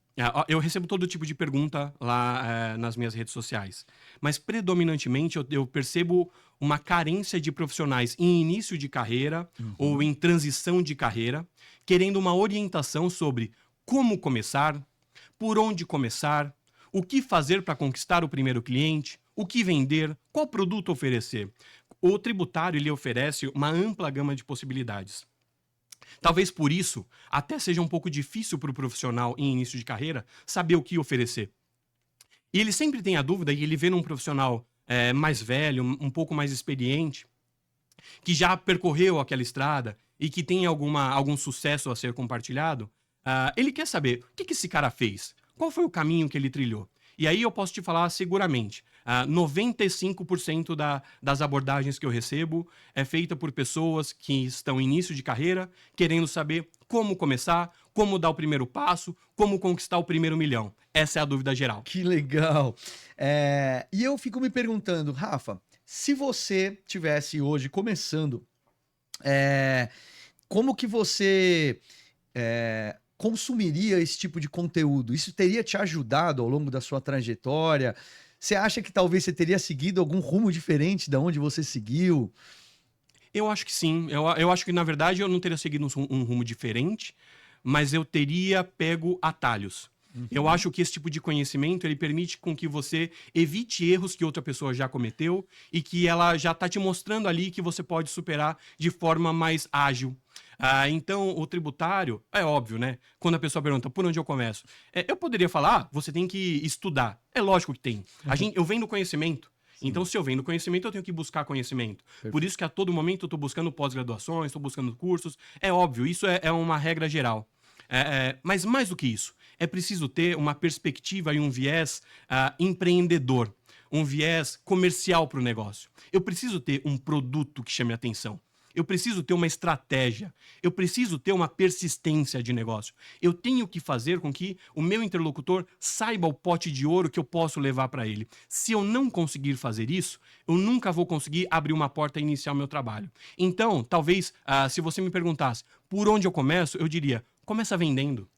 eu recebo todo tipo de pergunta lá nas minhas redes sociais, mas predominantemente eu percebo uma carência de profissionais em início de carreira ou em transição de carreira, querendo uma orientação sobre como começar, por onde começar, o que fazer para conquistar o primeiro cliente, o que vender, qual produto oferecer. O tributário ele oferece uma ampla gama de possibilidades. Talvez por isso até seja um pouco difícil para o profissional em início de carreira saber o que oferecer. E ele sempre tem a dúvida, e ele vê num profissional mais velho, um pouco mais experiente, que já percorreu aquela estrada e que tem algum sucesso a ser compartilhado, ele quer saber o que esse cara fez, qual foi o caminho que ele trilhou. E aí eu posso te falar seguramente, 95% das abordagens que eu recebo é feita por pessoas que estão em início de carreira, querendo saber como começar, como dar o primeiro passo, como conquistar o primeiro milhão. Essa é a dúvida geral. Que legal. E eu fico me perguntando, Rafa, se você tivesse hoje começando, como que você consumiria esse tipo de conteúdo? Isso teria te ajudado ao longo da sua trajetória? Você acha que talvez você teria seguido algum rumo diferente da onde você seguiu? Eu acho que sim. Eu acho que, na verdade, eu não teria seguido um rumo diferente, mas eu teria pego atalhos. Eu acho que esse tipo de conhecimento ele permite com que você evite erros que outra pessoa já cometeu e que ela já está te mostrando ali que você pode superar de forma mais ágil. Então, o tributário, é óbvio, né? Quando a pessoa pergunta por onde eu começo, eu poderia falar, você tem que estudar. É lógico que tem. Eu vendo conhecimento. Sim. Então, se eu vendo conhecimento, eu tenho que buscar conhecimento. Perfeito. Por isso que a todo momento eu estou buscando pós-graduações, estou buscando cursos. É óbvio, isso é uma regra geral. Mas mais do que isso, é preciso ter uma perspectiva e um viés empreendedor, um viés comercial para o negócio. Eu preciso ter um produto que chame a atenção. Eu preciso ter uma estratégia. Eu preciso ter uma persistência de negócio. Eu tenho que fazer com que o meu interlocutor saiba o pote de ouro que eu posso levar para ele. Se eu não conseguir fazer isso, eu nunca vou conseguir abrir uma porta e iniciar o meu trabalho. Então, talvez, se você me perguntasse por onde eu começo, eu diria, começa vendendo.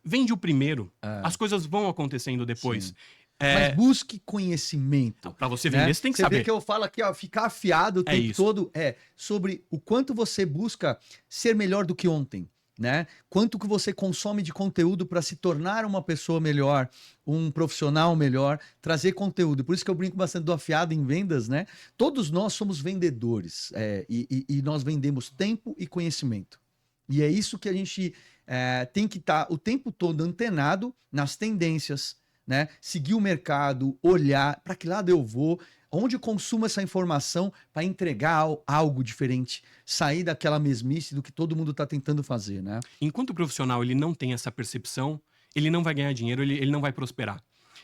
Vende o primeiro. As coisas vão acontecendo depois. Sim. Mas busque conhecimento. Para você vender, você tem que saber. Você vê que eu falo aqui, ficar afiado o tempo todo sobre o quanto você busca ser melhor do que ontem, né? Quanto que você consome de conteúdo para se tornar uma pessoa melhor, um profissional melhor, trazer conteúdo. Por isso que eu brinco bastante do afiado em vendas, né? Todos nós somos vendedores e nós vendemos tempo e conhecimento. E é isso que a gente tem que estar o tempo todo antenado nas tendências, né? Seguir o mercado, olhar para que lado eu vou, onde eu consumo essa informação para entregar algo diferente, sair daquela mesmice do que todo mundo está tentando fazer, né? Enquanto o profissional ele não tem essa percepção, ele não vai ganhar dinheiro, ele não vai prosperar.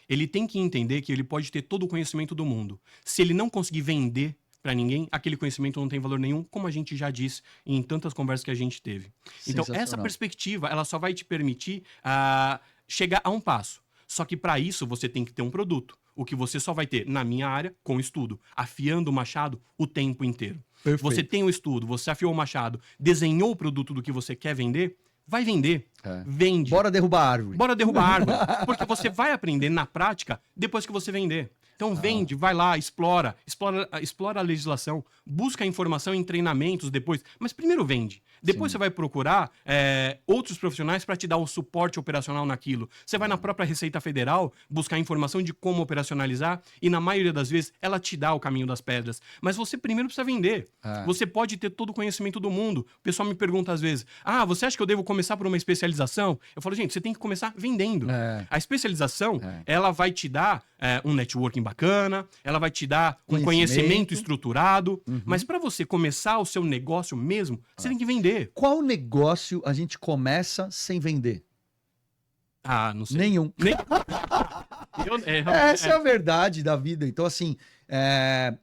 Ele tem que entender que ele pode ter todo o conhecimento do mundo. Se ele não conseguir vender para ninguém, aquele conhecimento não tem valor nenhum, como a gente já disse em tantas conversas que a gente teve. Então, essa perspectiva, ela só vai te permitir chegar a um passo. Só que para isso você tem que ter um produto. O que você só vai ter na minha área com estudo, afiando o machado o tempo inteiro. Perfeito. Você tem o estudo, você afiou o machado, desenhou o produto do que você quer vender, vai vender. Vende. Bora derrubar a árvore. Bora derrubar a árvore. Porque você vai aprender na prática depois que você vender. Então vende, vai lá, explora a legislação, busca informação em treinamentos depois, mas primeiro vende. Depois Sim. você vai procurar outros profissionais para te dar o suporte operacional naquilo. Você vai na própria Receita Federal buscar informação de como operacionalizar e, na maioria das vezes, ela te dá o caminho das pedras. Mas você primeiro precisa vender. Você pode ter todo o conhecimento do mundo. O pessoal me pergunta às vezes, você acha que eu devo começar por uma especialização? Eu falo, gente, você tem que começar vendendo. A especialização, ela vai te dar um networking bacana, ela vai te dar um conhecimento estruturado, mas para você começar o seu negócio mesmo, você tem que vender. Qual negócio a gente começa sem vender? Não sei. Nenhum. Essa é a verdade da vida. Então, assim,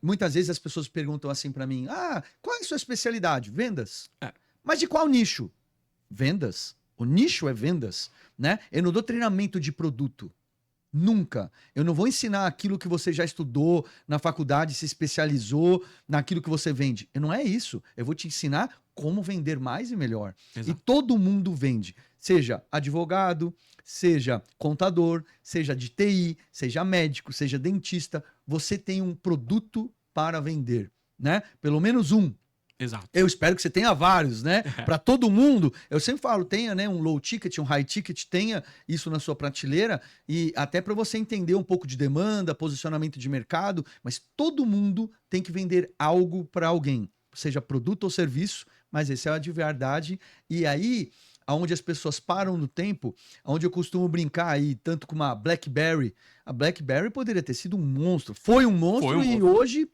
muitas vezes as pessoas perguntam assim pra mim, qual é a sua especialidade? Vendas. Mas de qual nicho? Vendas. O nicho é vendas, né? Eu não dou treinamento de produto. Nunca. Eu não vou ensinar aquilo que você já estudou na faculdade, se especializou naquilo que você vende. Não é isso. Eu vou te ensinar como vender mais e melhor. Exato. E todo mundo vende. Seja advogado, seja contador, seja de TI, seja médico, seja dentista. Você tem um produto para vender, né? Pelo menos um. Exato. Eu espero que você tenha vários, né? Para todo mundo. Eu sempre falo, tenha, né, um low ticket, um high ticket, tenha isso na sua prateleira e até para você entender um pouco de demanda, posicionamento de mercado, mas todo mundo tem que vender algo para alguém, seja produto ou serviço, mas esse é a de verdade. E aí, aonde as pessoas param no tempo, onde eu costumo brincar aí, tanto com uma BlackBerry, a BlackBerry poderia ter sido um monstro, foi um monstro e hoje,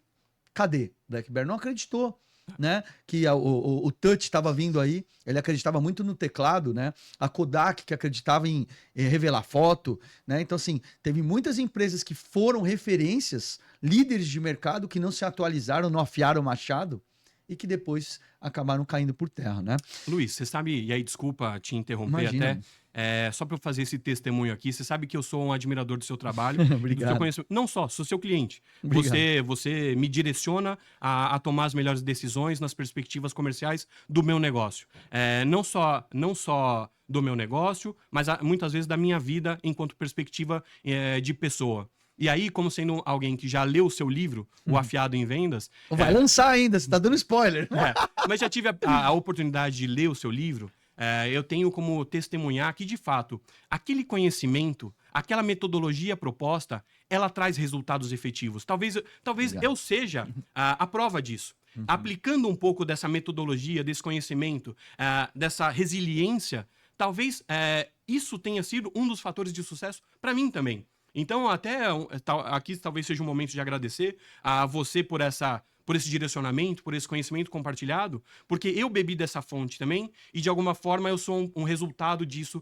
cadê? BlackBerry não acreditou, né? Que o touch estava vindo aí, ele acreditava muito no teclado, né? A Kodak que acreditava em revelar foto, né? Então, assim, teve muitas empresas que foram referências, líderes de mercado que não se atualizaram, não afiaram o machado e que depois acabaram caindo por terra, né? Luiz, você sabe, e aí desculpa te interromper Imagina. até, só para eu fazer esse testemunho aqui, você sabe que eu sou um admirador do seu trabalho, Obrigado. do seu conhecimento. Não só, sou seu cliente. Você me direciona a tomar as melhores decisões nas perspectivas comerciais do meu negócio. Não só do meu negócio, mas muitas vezes da minha vida enquanto perspectiva de pessoa. E aí, como sendo alguém que já leu o seu livro, O Afiado em Vendas... Vai lançar ainda, você tá dando spoiler. Mas já tive a oportunidade de ler o seu livro, eu tenho como testemunhar que, de fato, aquele conhecimento, aquela metodologia proposta, ela traz resultados efetivos. Talvez eu seja a prova disso. Aplicando um pouco dessa metodologia, desse conhecimento, dessa resiliência, talvez isso tenha sido um dos fatores de sucesso para mim também. Então, aqui talvez seja um momento de agradecer a você por esse direcionamento, por esse conhecimento compartilhado, porque eu bebi dessa fonte também e, de alguma forma, eu sou um resultado disso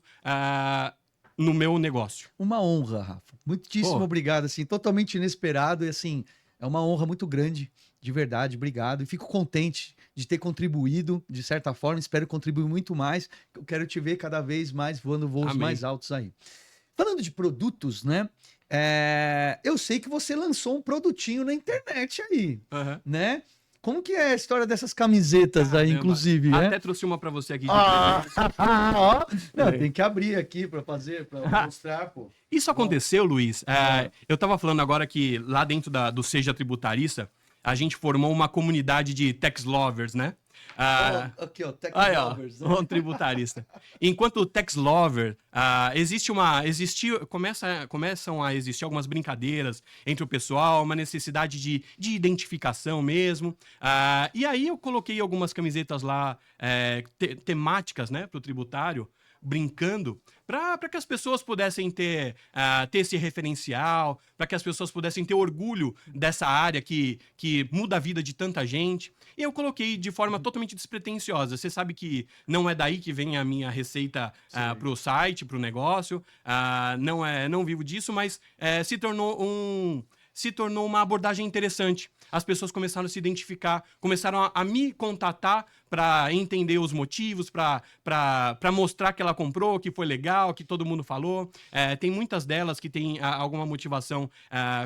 no meu negócio. Uma honra, Rafa. Muitíssimo obrigado, assim, totalmente inesperado e, assim, é uma honra muito grande, de verdade, obrigado. E fico contente de ter contribuído, de certa forma, espero contribuir muito mais, eu quero te ver cada vez mais voando voos mais altos aí. Falando de produtos, né? Eu sei que você lançou um produtinho na internet aí, né? Como que é a história dessas camisetas aí, inclusive, né? Até trouxe uma para você aqui. De Não, tem que abrir aqui para mostrar, pô. Isso aconteceu, Luiz. Eu estava falando agora que lá dentro do Seja Tributarista, a gente formou uma comunidade de tax lovers, né? Aqui, ó, tax lovers. Um tributarista. Enquanto tax lover, começam a existir algumas brincadeiras entre o pessoal, uma necessidade de identificação mesmo. E aí eu coloquei algumas camisetas lá temáticas, né, para o tributário, brincando, para que as pessoas pudessem ter esse referencial, para que as pessoas pudessem ter orgulho dessa área que muda a vida de tanta gente. E eu coloquei de forma totalmente despretensiosa. Você sabe que não é daí que vem a minha receita para o site, para o negócio. Não vivo disso, mas se tornou uma abordagem interessante. as pessoas começaram a se identificar, começaram a me contatar para entender os motivos, para mostrar que ela comprou, que foi legal, que todo mundo falou. Tem muitas delas que têm alguma motivação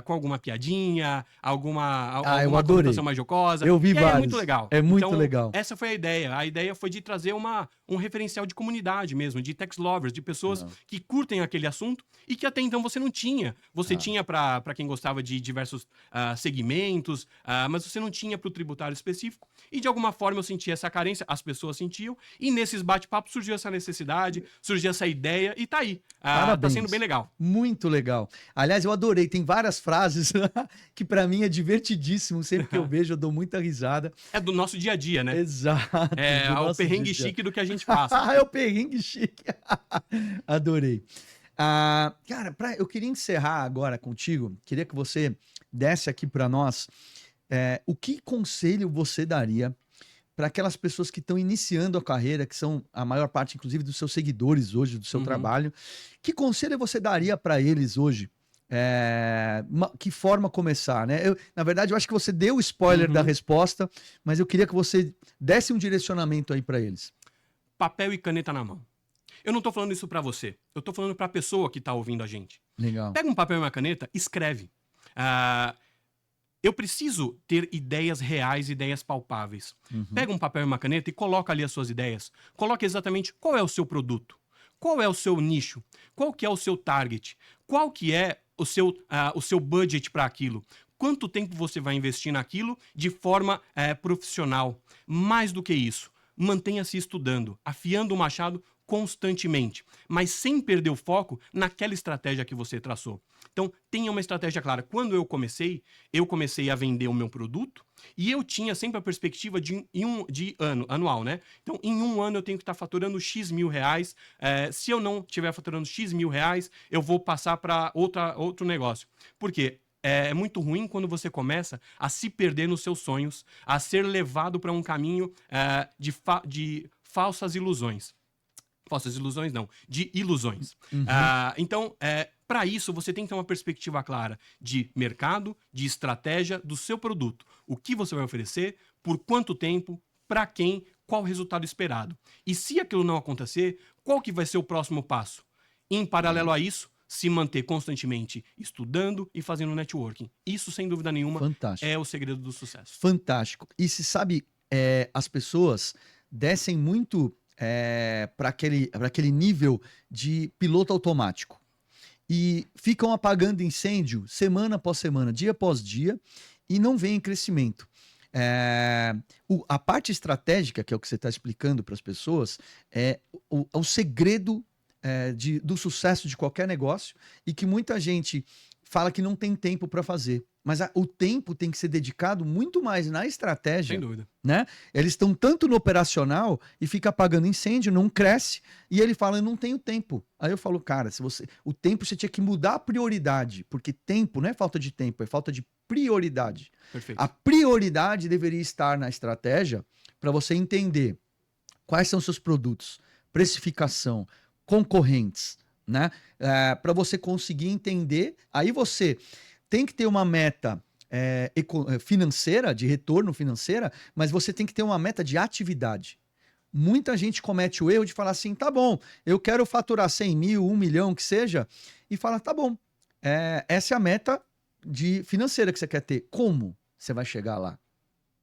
com alguma piadinha, alguma eu adorei. conotação mais jocosa. Eu vi vários. É muito legal. É muito então, legal. Essa foi a ideia. A ideia foi de trazer um referencial de comunidade mesmo, de text lovers, de pessoas que curtem aquele assunto e que até então você não tinha. Você tinha para quem gostava de diversos segmentos, mas você não tinha para o tributário específico. E de alguma forma eu senti essa carência, as pessoas sentiam, e nesses bate-papos surgiu essa necessidade, surgiu essa ideia e tá aí. Tá sendo bem legal. Muito legal. Aliás, eu adorei. Tem várias frases que para mim é divertidíssimo. Sempre que eu vejo, eu dou muita risada. É do nosso dia a dia, né? Exato. É o perrengue chique do que a gente passa. É o perrengue chique. Adorei. Cara, eu queria encerrar agora contigo. Queria que você desse aqui para nós o que conselho você daria para aquelas pessoas que estão iniciando a carreira, que são a maior parte, inclusive, dos seus seguidores hoje, do seu trabalho. Que conselho você daria para eles hoje? Que forma começar, né? Na verdade, eu acho que você deu o spoiler da resposta, mas eu queria que você desse um direcionamento aí para eles. Papel e caneta na mão. Eu não tô falando isso para você. Eu tô falando para a pessoa que tá ouvindo a gente. Legal. Pega um papel e uma caneta, escreve. Eu preciso ter ideias reais, ideias palpáveis. Pega um papel e uma caneta e coloca ali as suas ideias. Coloca exatamente qual é o seu produto, qual é o seu nicho, qual que é o seu target, qual que é o seu budget para aquilo. Quanto tempo você vai investir naquilo de forma profissional? Mais do que isso, mantenha-se estudando, afiando o machado constantemente, mas sem perder o foco naquela estratégia que você traçou. Então, tenha uma estratégia clara. Quando eu comecei a vender o meu produto e eu tinha sempre a perspectiva de anual, né? Então, em um ano eu tenho que estar faturando X mil reais. Se eu não estiver faturando X mil reais, eu vou passar para outro negócio. Por quê? É muito ruim quando você começa a se perder nos seus sonhos, a ser levado para um caminho de falsas ilusões. Falsas ilusões não, de ilusões. Então, para isso, você tem que ter uma perspectiva clara de mercado, de estratégia do seu produto. O que você vai oferecer, por quanto tempo, para quem, qual o resultado esperado. E se aquilo não acontecer, qual que vai ser o próximo passo? Em paralelo a isso, se manter constantemente estudando e fazendo networking. Isso, sem dúvida nenhuma, é o segredo do sucesso. Fantástico. E se sabe, as pessoas descem muito para aquele nível de piloto automático. E ficam apagando incêndio semana após semana, dia após dia, e não vem crescimento. A parte estratégica, que é o que você está explicando para as pessoas, é o segredo do sucesso de qualquer negócio, e que muita gente fala que não tem tempo para fazer. Mas o tempo tem que ser dedicado muito mais na estratégia. Sem dúvida. Né? Eles estão tanto no operacional e fica apagando incêndio, não cresce, e ele fala, eu não tenho tempo. Aí eu falo, cara, o tempo você tinha que mudar a prioridade, porque tempo não é falta de tempo, é falta de prioridade. Perfeito. A prioridade deveria estar na estratégia para você entender quais são seus produtos, precificação, concorrentes, né? Para você conseguir entender, aí você tem que ter uma meta financeira, de retorno financeira, mas você tem que ter uma meta de atividade. Muita gente comete o erro de falar assim, tá bom, eu quero faturar 100 mil, 1 milhão, que seja, e fala, tá bom, essa é a meta financeira que você quer ter. Como você vai chegar lá?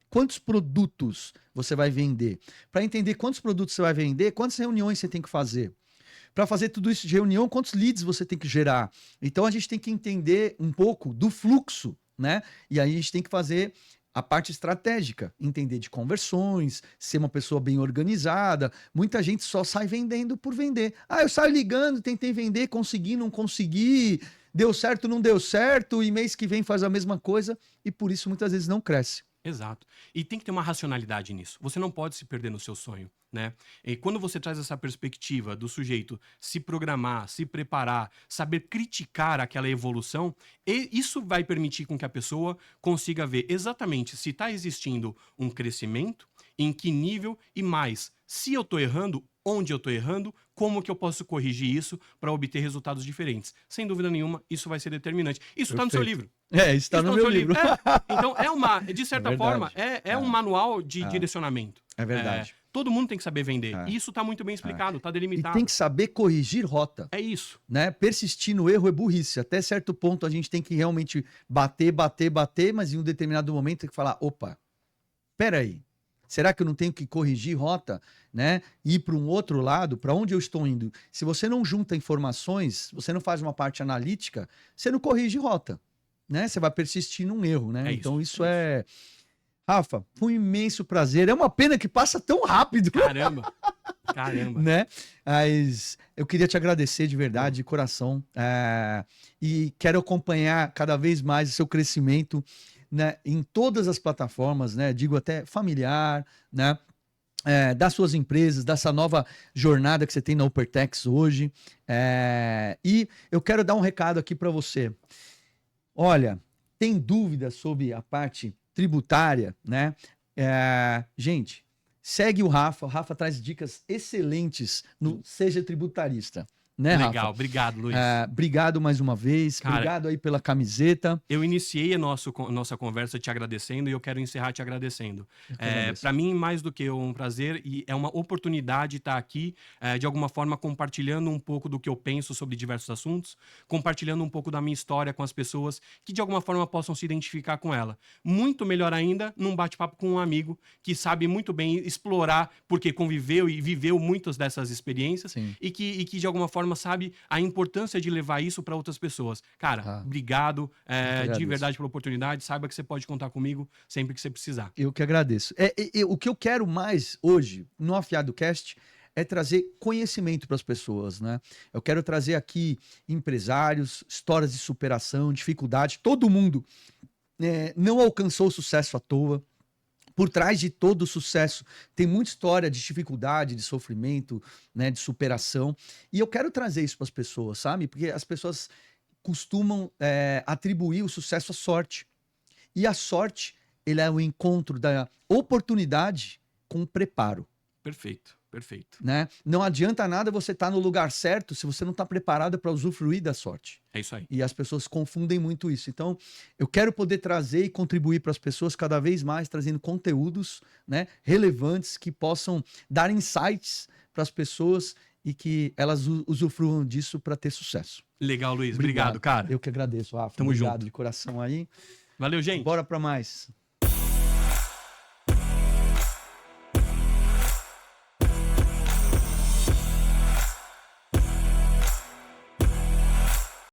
Quantos produtos você vai vender? Para entender quantos produtos você vai vender, quantas reuniões você tem que fazer? Para fazer tudo isso de reunião, quantos leads você tem que gerar? Então a gente tem que entender um pouco do fluxo, né? E aí a gente tem que fazer a parte estratégica, entender de conversões, ser uma pessoa bem organizada. Muita gente só sai vendendo por vender. Eu saio ligando, tentei vender, consegui, não consegui, deu certo, não deu certo, e mês que vem faz a mesma coisa, e por isso muitas vezes não cresce. Exato. E tem que ter uma racionalidade nisso. Você não pode se perder no seu sonho, né? E quando você traz essa perspectiva do sujeito se programar, se preparar, saber criticar aquela evolução, isso vai permitir com que a pessoa consiga ver exatamente se está existindo um crescimento, em que nível e mais, se eu estou errando, onde eu estou errando, como que eu posso corrigir isso para obter resultados diferentes. Sem dúvida nenhuma, isso vai ser determinante. Isso está no seu livro. Isso tá Está no meu livro. Então, de certa É forma, verdade. um manual de direcionamento. É verdade. Todo mundo tem que saber vender. É. E isso está muito bem explicado, está E delimitado. tem que saber corrigir rota. É isso. Né? Persistir no erro é burrice. Até certo ponto a gente tem que realmente bater, mas em um determinado momento tem que falar, opa, peraí, será que eu não tenho que corrigir rota, né? Ir para um outro lado, para onde eu estou indo? Se você não junta informações, você não faz uma parte analítica, você não corrige rota, né? Você vai persistir num erro, né? Então isso é... Rafa, foi um imenso prazer. É uma pena que passa tão rápido. Caramba. Né? Mas eu queria te agradecer de verdade, de coração. E quero acompanhar cada vez mais o seu crescimento, né, em todas as plataformas, né? Digo até familiar, né? Das suas empresas, dessa nova jornada que você tem na Uppertex hoje. E eu quero dar um recado aqui para você. Olha, tem dúvida sobre a parte tributária, né? Gente, segue o Rafa traz dicas excelentes no Seja Tributarista. Né, Legal, Rafa? obrigado, Luiz. Obrigado mais uma vez, Cara, obrigado aí pela camiseta. Eu iniciei a nossa conversa te agradecendo e eu quero encerrar te agradecendo. Para mim, mais do que um prazer, e é uma oportunidade estar aqui, de alguma forma, compartilhando um pouco do que eu penso sobre diversos assuntos, compartilhando um pouco da minha história com as pessoas que, de alguma forma, possam se identificar com ela. Muito melhor ainda, num bate-papo com um amigo que sabe muito bem explorar, porque conviveu e viveu muitas dessas experiências, e que, de alguma forma, sabe a importância de levar isso para outras pessoas. Cara, obrigado de verdade pela oportunidade. Saiba que você pode contar comigo sempre que você precisar. Eu que agradeço. O que eu quero mais hoje no Afiado Cast é trazer conhecimento para as pessoas, né? Eu quero trazer aqui empresários, histórias de superação, dificuldade. Todo mundo não alcançou o sucesso à toa. Por trás de todo o sucesso tem muita história de dificuldade, de sofrimento, né, de superação. E eu quero trazer isso para as pessoas, sabe? Porque as pessoas costumam atribuir o sucesso à sorte. E a sorte, ele é o encontro da oportunidade com o preparo. Perfeito. Perfeito. Né? Não adianta nada você estar no lugar certo se você não está preparado para usufruir da sorte. É isso aí. E as pessoas confundem muito isso. Então, eu quero poder trazer e contribuir para as pessoas cada vez mais, trazendo conteúdos, né, relevantes que possam dar insights para as pessoas e que elas usufruam disso para ter sucesso. Legal, Luiz. Obrigado, cara. Eu que agradeço, Rafa. Tamo Obrigado junto. de coração aí. Valeu, gente. Bora para mais.